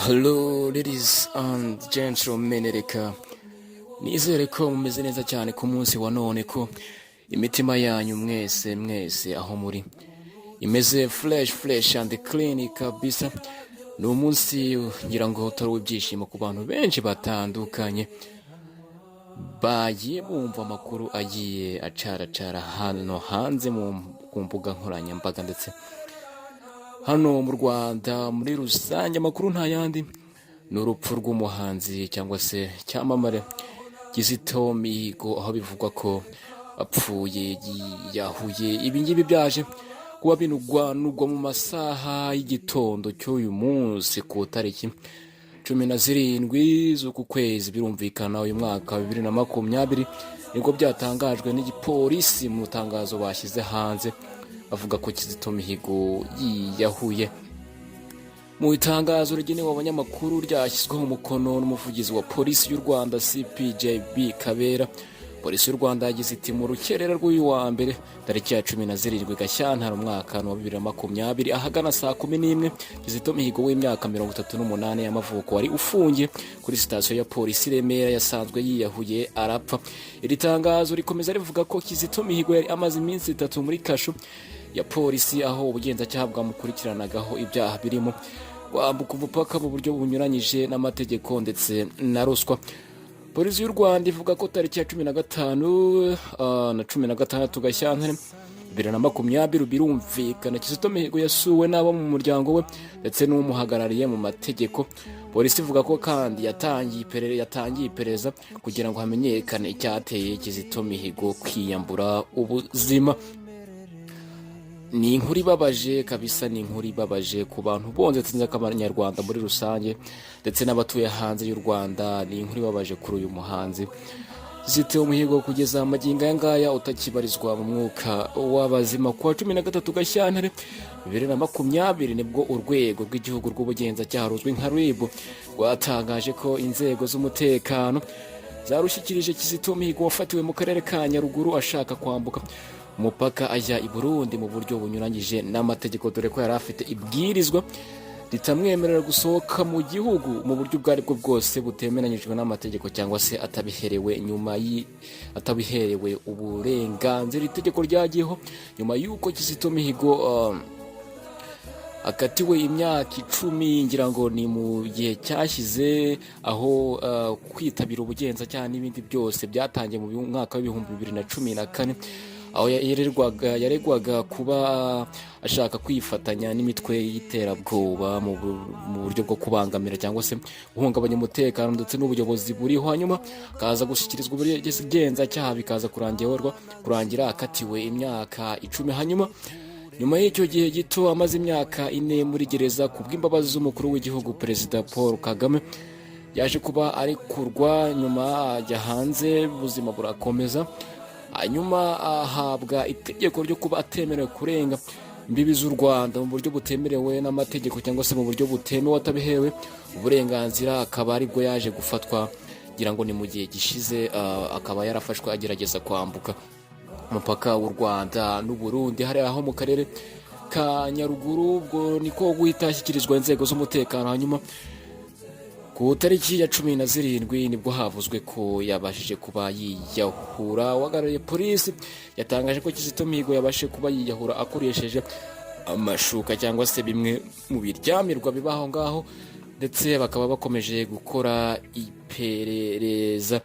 Hello ladies and gentlemen, reka nizere ko mumeze neza cyane ku munsi wa none, ko imitima yanyu mwese aho muri imeze fresh and clean kabisa. Ni umunsi ngira ngo utari uw'ibyishimo ku bantu benshi batandukanye bagiye bumva amakuru agiye acara hano hanze ku mbuga nkoranyambaga ndetse hano mu Rwanda muri rusange. Amakuru nta yandi ni urupfu rw'umuhanzi cyangwa se cyamamare Kizito Mihigo, aho bivugwa ko apfuye yiyahuye. Ibi ngibi byaje kuba binugwa mu masaha y'igitondo cy'uyu munsi ku tariki 17 z'uku kwezi. Birumvikana uyu mwaka wa 2020 nibwo byatangajwe n'igipolisi mu tangazo bashyize hanze, avuga ko Kizito Mihigo yiyahuye. Mu itangazo rigenewe abanyamakuru ryashyizweho umukono n'umuvugizi wa polisi y'u Rwanda CPJB Kabera, polisi y'u Rwanda yagize iti: mu rukerera rw'uyu wa mbere tariki ya 17 Gashyantare umwaka wa 2020 ahagana saa 11, Kizito Mihigo w'imyaka 38 y'amavuko wari ufungiye kuri sitasiyo ya polisi Remera yasanzwe yiyahuye arapfa. Iri tangazo rikomeza rivuga ko Kizito Mihigo yari amaze iminsi 3 muri kasho ya polisi, aho ubugenzacyaha bwamukurikiranagaho ibyaha birimo kwambuka umupaka mu buryo bunyuranyije n'amategeko ndetse na ruswa. Polisi y'u Rwanda ivuga ko tariki ya 15 na 16 Gashyantare 2020 birumvikana Kizito Mihigo yasuwe n'abo mu muryango we ndetse n'umuhagarariye mu mategeko. Polisi ivuga ko kandi yatangiye iperereza kugira ngo hamenyekane icyateye Kizito Mihigo kwiyambura ubuzima. Ni inkuru ibabaje kabisa, ni inkuru ibabaje ku bantu bonze ndetse n'abanyarwanda muri rusange ndetse n'abatuye hanze y'u Rwanda. Ni inkuru ibabaje kuri uyu muhanzi Kizito Mihigo kugeza amagingo aya ngaya utakibarizwa mu mwuka w'abazima. Ku wa 13 Gashyantare 2020 nibwo urwego rw'igihugu rw'ubugenzacyaha ruzwi nka RIB rwatangaje ko inzego z'umutekano zarushyikirije Kizito Mihigo wafatiwe mu karere ka Nyaruguru ashaka kwambuka umupaka ajya i Burundi mu buryo bunyuranyije n'amategeko, dore ko yari afite ibwirizwa ritamwemerera gusohoka mu gihugu mu buryo ubwo aribwo bwose butemeranyijwe n'amategeko cyangwa se atabiherewe uburenganzira. Itegeko ryagiyeho nyuma y'uko Kizito Mihigo akatiwe imyaka 10, ngira ngo ni mu gihe cyashyize, aho kwitabira ubugenzacyaha n'ibindi byose byatangiye mu mwaka wa 2014, aho yaregwaga kuba ashaka kwifatanya n'imitwe y'iterabwoba mu buryo bwo kubangamira cyangwa se guhungabanya umutekano ndetse n'ubuyobozi buriho. Hanyuma akaza gushyikirizwa ubugenzacyaha bikaza kurangira akatiwe imyaka 10. Hanyuma nyuma y'icyo gihe gito amaze imyaka 4 muri gereza ku bw'imbabazi z'umukuru w'igihugu Perezida Paul Kagame, yaje kuba arekurwa, nyuma ajya hanze, ubuzima burakomeza. Hanyuma ahabwa itegeko ryo kuba atemerewe kurenga imbibi z'u Rwanda mu buryo butemerewe n'amategeko cyangwa se mu buryo butemewe atabihewe uburenganzira. Akaba aribwo yaje gufatwa, ngira ngo ni mu gihe gishize, akaba yarafashwe agerageza kwambuka umupaka w'u Rwanda n'u Burundi hariya aho mu karere ka Nyaruguru. Ubwo niko guhita ashyikirizwa inzego z'umutekano. Hanyuma ku tariki ya 17 nibwo havuzwe ko yabashije kuba yiyahura. Uhagarariye polisi yatangaje ko Kizito Mihigo yabashije kuba yiyahura akoresheje amashuka cyangwa se bimwe mu biryamirwa bibaho ngaho, ndetse bakaba bakomeje gukora iperereza.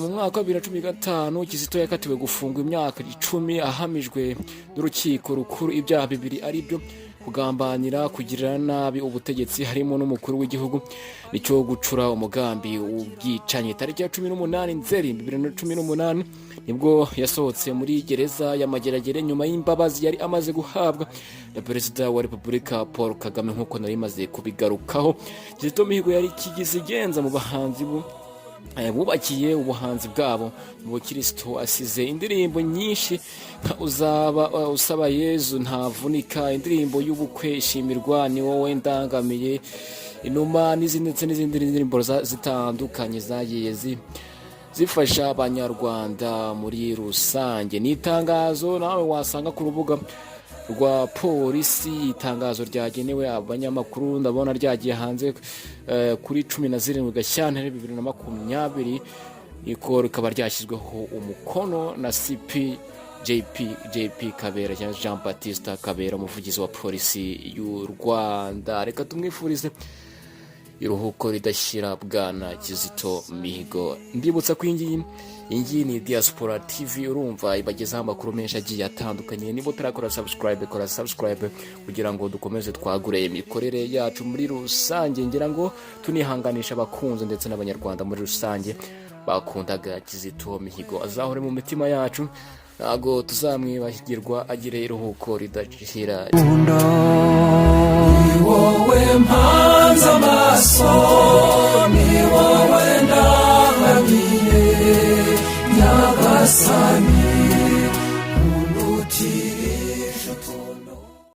Mu mwaka wa 2015 Kizito yakatiwe gufungwa imyaka 10 ahamijwe n'urukiko rukuru ibyaha 2 aribyo kugambanira, kugirira nabi ubutegetsi harimo n'umukuru w'igihugu, nicyo gucura umugambi w'ubwicanyi. Tariki ya 18 Nzeri 2018 nibwo yasohotse muri gereza ya Mageragere nyuma y'imbabazi yari amaze guhabwa na Perezida wa Repubulika Paul Kagame. Nk'uko nari maze kubigarukaho, Kizito Mihigo yari kigizigenza mu bahanzi bubakiye ubuhanzi bwabo mu Bukristo. Asize indirimbo nyinshi nka usaba Yezu ntavunika, indirimbo y'ubukwe Ishimirwa ni wowe ndangamiye, Inuma n'izindi ndirimbo zitandukanye zagiye zifasha abanyarwanda muri rusange. Ni itangazo nawe wasanga ku rubuga rwa polisi. Itangazo ryagenewe abanyamakuru ndabona ryagiye hanze kuri 17 Gashyantare 2020, iko rikaba ryashyizweho umukono na CP JP Kabera cyangwa Jean Baptiste Kabera, umuvugizi wa polisi y'u Rwanda. Reka tumwifurize iruhuko ridashira Bwana Kizito Mihigo. Mbibutsa ko iyi ni Diaspora TV, urumva ibagezaho amakuru menshi agiye atandukanye. Niba utarakora subscribe, kora subscribe kugira ngo dukomeze twagure imikorere yacu muri rusange. Ngira ngo tunihanganisha abakunzi ndetse n'abanyarwanda muri rusange bakundaga Kizito Mihigo. Azahore mu mitima yacu, ntago tuzamwibagirwa, agire iruhuko ridashira. Ni wowe mpanze amaso, ni wowe ndangamiye Nyagasani.